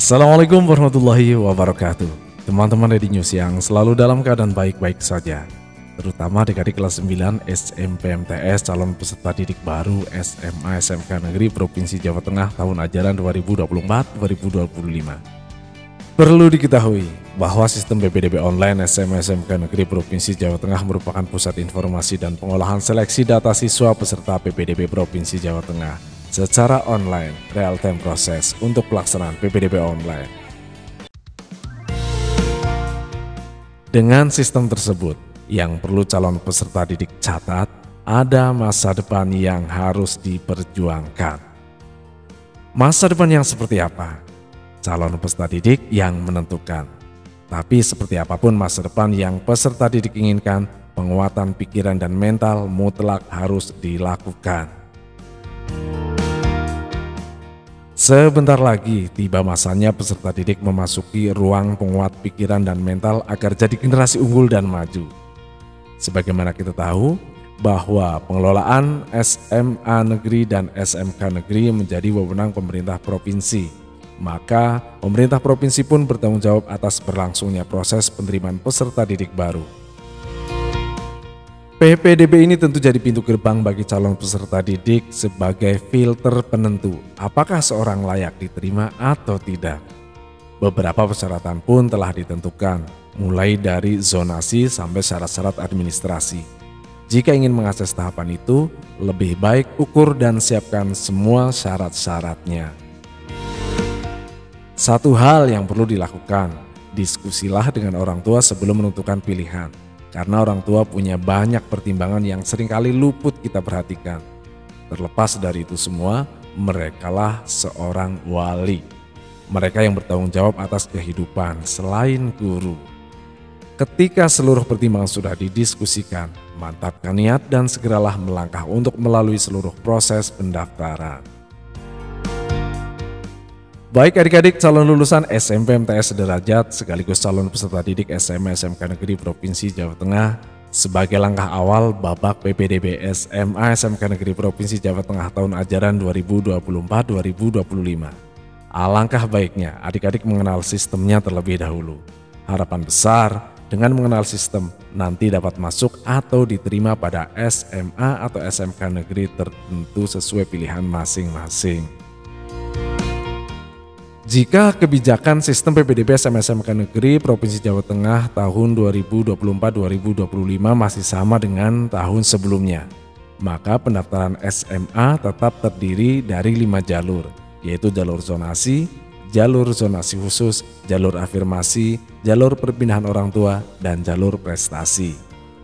Assalamualaikum warahmatullahi wabarakatuh. Teman-teman Ready News yang selalu dalam keadaan baik-baik saja, terutama adik-adik kelas 9 SMP MTS calon peserta didik baru SMA SMK Negeri Provinsi Jawa Tengah tahun ajaran 2024-2025. Perlu diketahui bahwa sistem PPDB online SMA SMK Negeri Provinsi Jawa Tengah merupakan pusat informasi dan pengolahan seleksi data siswa peserta PPDB Provinsi Jawa Tengah secara online real-time proses untuk pelaksanaan PPDB online. Dengan sistem tersebut, yang perlu calon peserta didik catat, ada masa depan yang harus diperjuangkan. Masa depan yang seperti apa? Calon peserta didik yang menentukan. Tapi seperti apapun masa depan yang peserta didik inginkan, penguatan pikiran dan mental mutlak harus dilakukan. Sebentar lagi tiba masanya peserta didik memasuki ruang penguat pikiran dan mental agar jadi generasi unggul dan maju. Sebagaimana kita tahu bahwa pengelolaan SMA negeri dan SMK negeri menjadi wewenang pemerintah provinsi, maka pemerintah provinsi pun bertanggung jawab atas berlangsungnya proses penerimaan peserta didik baru. PPDB ini tentu jadi pintu gerbang bagi calon peserta didik sebagai filter penentu apakah seorang layak diterima atau tidak. Beberapa persyaratan pun telah ditentukan, mulai dari zonasi sampai syarat-syarat administrasi. Jika ingin mengakses tahapan itu, lebih baik ukur dan siapkan semua syarat-syaratnya. Satu hal yang perlu dilakukan, diskusilah dengan orang tua sebelum menentukan pilihan. Karena orang tua punya banyak pertimbangan yang seringkali luput kita perhatikan. Terlepas dari itu semua, merekalah seorang wali. Mereka yang bertanggung jawab atas kehidupan selain guru. Ketika seluruh pertimbangan sudah didiskusikan, mantapkan niat dan segeralah melangkah untuk melalui seluruh proses pendaftaran. Baik adik-adik calon lulusan SMP MTS sederajat sekaligus calon peserta didik SMA SMK Negeri Provinsi Jawa Tengah, sebagai langkah awal babak PPDB SMA SMK Negeri Provinsi Jawa Tengah tahun ajaran 2024-2025. Alangkah baiknya adik-adik mengenal sistemnya terlebih dahulu. Harapan besar dengan mengenal sistem nanti dapat masuk atau diterima pada SMA atau SMK Negeri tertentu sesuai pilihan masing-masing. Jika kebijakan sistem PPDB SMA SMK Negeri Provinsi Jawa Tengah tahun 2024-2025 masih sama dengan tahun sebelumnya, maka pendaftaran SMA tetap terdiri dari 5 jalur, yaitu jalur zonasi khusus, jalur afirmasi, jalur perpindahan orang tua, dan jalur prestasi.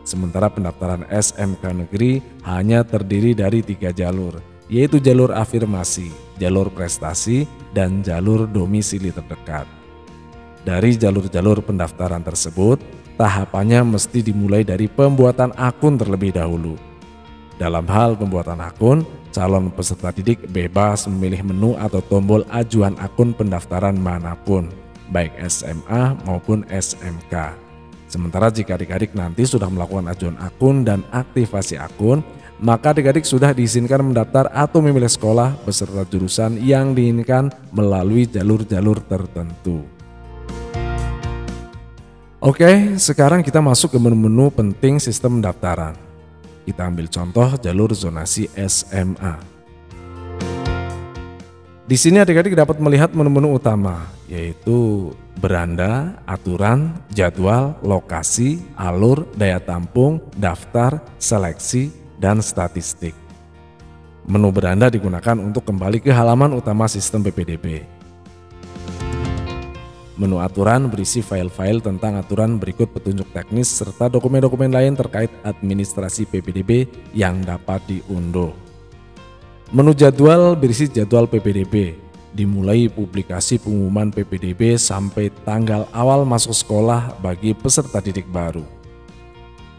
Sementara pendaftaran SMK Negeri hanya terdiri dari 3 jalur, yaitu jalur afirmasi, jalur prestasi, dan jalur domisili terdekat. Dari jalur-jalur pendaftaran tersebut, tahapannya mesti dimulai dari pembuatan akun terlebih dahulu. Dalam hal pembuatan akun, calon peserta didik bebas memilih menu atau tombol ajuan akun pendaftaran manapun, baik SMA maupun SMK. Sementara jika adik-adik nanti sudah melakukan ajuan akun dan aktivasi akun, maka adik-adik sudah diizinkan mendaftar atau memilih sekolah beserta jurusan yang diinginkan melalui jalur-jalur tertentu. Oke, sekarang kita masuk ke menu-menu penting sistem pendaftaran. Kita ambil contoh jalur zonasi SMA. Di sini adik-adik dapat melihat menu-menu utama, yaitu beranda, aturan, jadwal, lokasi, alur, daya tampung, daftar, seleksi, dan statistik. Menu beranda digunakan untuk kembali ke halaman utama sistem PPDB. Menu aturan berisi file-file tentang aturan berikut petunjuk teknis serta dokumen-dokumen lain terkait administrasi PPDB yang dapat diunduh. Menu jadwal berisi jadwal PPDB, dimulai publikasi pengumuman PPDB sampai tanggal awal masuk sekolah bagi peserta didik baru.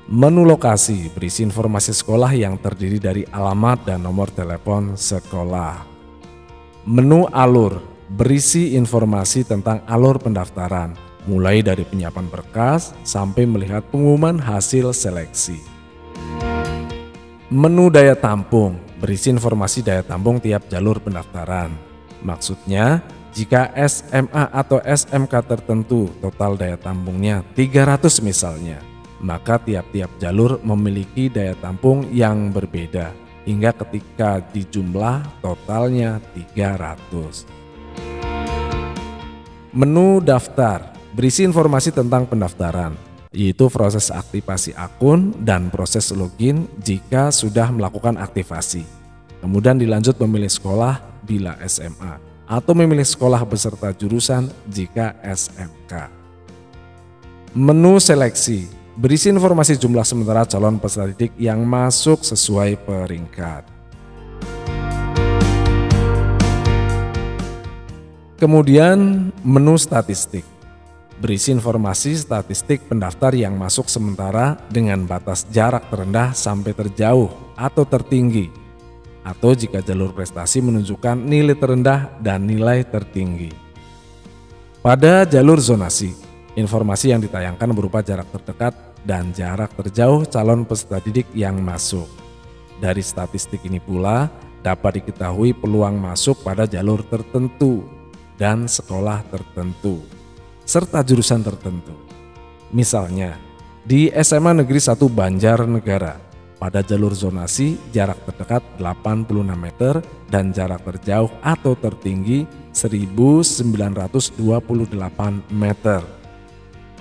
Menu lokasi berisi informasi sekolah yang terdiri dari alamat dan nomor telepon sekolah. Menu alur berisi informasi tentang alur pendaftaran, mulai dari penyiapan berkas sampai melihat pengumuman hasil seleksi. Menu daya tampung berisi informasi daya tampung tiap jalur pendaftaran. Maksudnya, Jika SMA atau SMK tertentu total daya tampungnya 300 misalnya, maka tiap-tiap jalur memiliki daya tampung yang berbeda hingga ketika dijumlah totalnya 300. Menu daftar berisi informasi tentang pendaftaran, yaitu proses aktivasi akun dan proses login jika sudah melakukan aktivasi. Kemudian dilanjut memilih sekolah bila SMA atau memilih sekolah beserta jurusan jika SMK. Menu seleksi berisi informasi jumlah sementara calon peserta didik yang masuk sesuai peringkat. Kemudian menu statistik berisi informasi statistik pendaftar yang masuk sementara dengan batas jarak terendah sampai terjauh atau tertinggi, atau jika jalur prestasi menunjukkan nilai terendah dan nilai tertinggi. Pada jalur zonasi, informasi yang ditayangkan berupa jarak terdekat dan jarak terjauh calon peserta didik yang masuk. Dari statistik ini pula dapat diketahui peluang masuk pada jalur tertentu dan sekolah tertentu, serta jurusan tertentu. Misalnya, di SMA Negeri 1 Banjarnegara, pada jalur zonasi jarak terdekat 86 meter dan jarak terjauh atau tertinggi 1928 meter.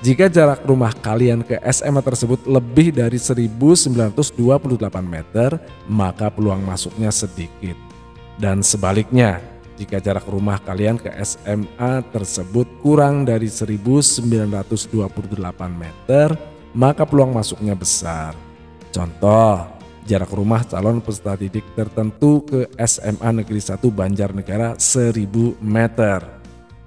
Jika jarak rumah kalian ke SMA tersebut lebih dari 1928 meter, maka peluang masuknya sedikit. Dan sebaliknya, jika jarak rumah kalian ke SMA tersebut kurang dari 1928 meter, maka peluang masuknya besar. Contoh, jarak rumah calon peserta didik tertentu ke SMA Negeri 1 Banjarnegara 1000 meter.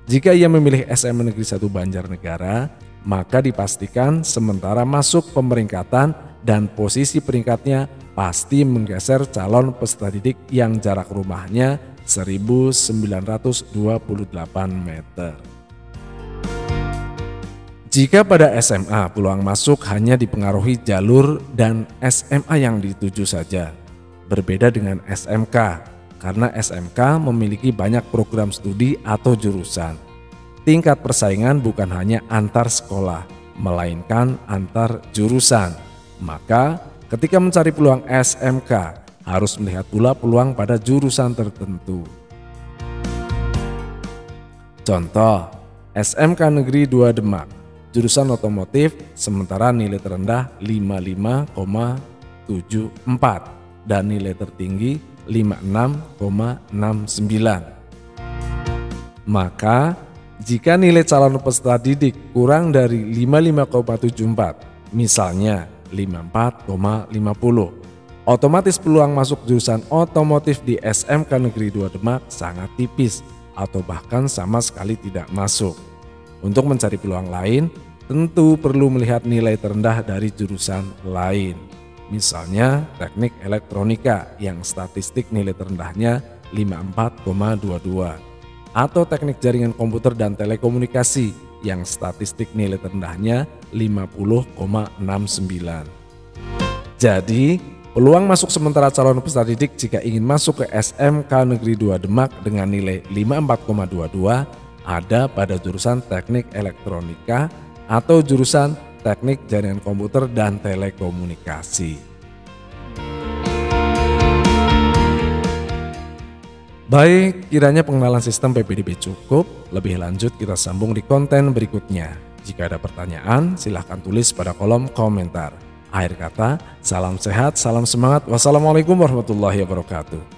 Jika ia memilih SMA Negeri 1 Banjarnegara, maka dipastikan sementara masuk pemeringkatan dan posisi peringkatnya pasti menggeser calon peserta didik yang jarak rumahnya 1928 meter. Jika pada SMA peluang masuk hanya dipengaruhi jalur dan SMA yang dituju saja, berbeda dengan SMK karena SMK memiliki banyak program studi atau jurusan. Tingkat persaingan bukan hanya antar sekolah, melainkan antar jurusan. Maka ketika mencari peluang SMK harus melihat pula peluang pada jurusan tertentu. Contoh, SMK Negeri 2 Demak, jurusan otomotif sementara nilai terendah 55,74 dan nilai tertinggi 56,69. Maka jika nilai calon peserta didik kurang dari 55,74, misalnya 54,50, otomatis peluang masuk jurusan otomotif di SMK Negeri 2 Demak sangat tipis atau bahkan sama sekali tidak masuk. Untuk mencari peluang lain, tentu perlu melihat nilai terendah dari jurusan lain. Misalnya teknik elektronika yang statistik nilai terendahnya 54,22. Atau teknik jaringan komputer dan telekomunikasi yang statistik nilai terendahnya 50,69. Jadi, peluang masuk sementara calon peserta didik jika ingin masuk ke SMK Negeri 2 Demak dengan nilai 54,22 ada pada jurusan teknik elektronika atau jurusan teknik jaringan komputer dan telekomunikasi. Baik, kiranya pengenalan sistem PPDB cukup. Lebih lanjut kita sambung di konten berikutnya. Jika ada pertanyaan, silahkan tulis pada kolom komentar. Akhir kata, salam sehat, salam semangat. Wassalamualaikum warahmatullahi wabarakatuh.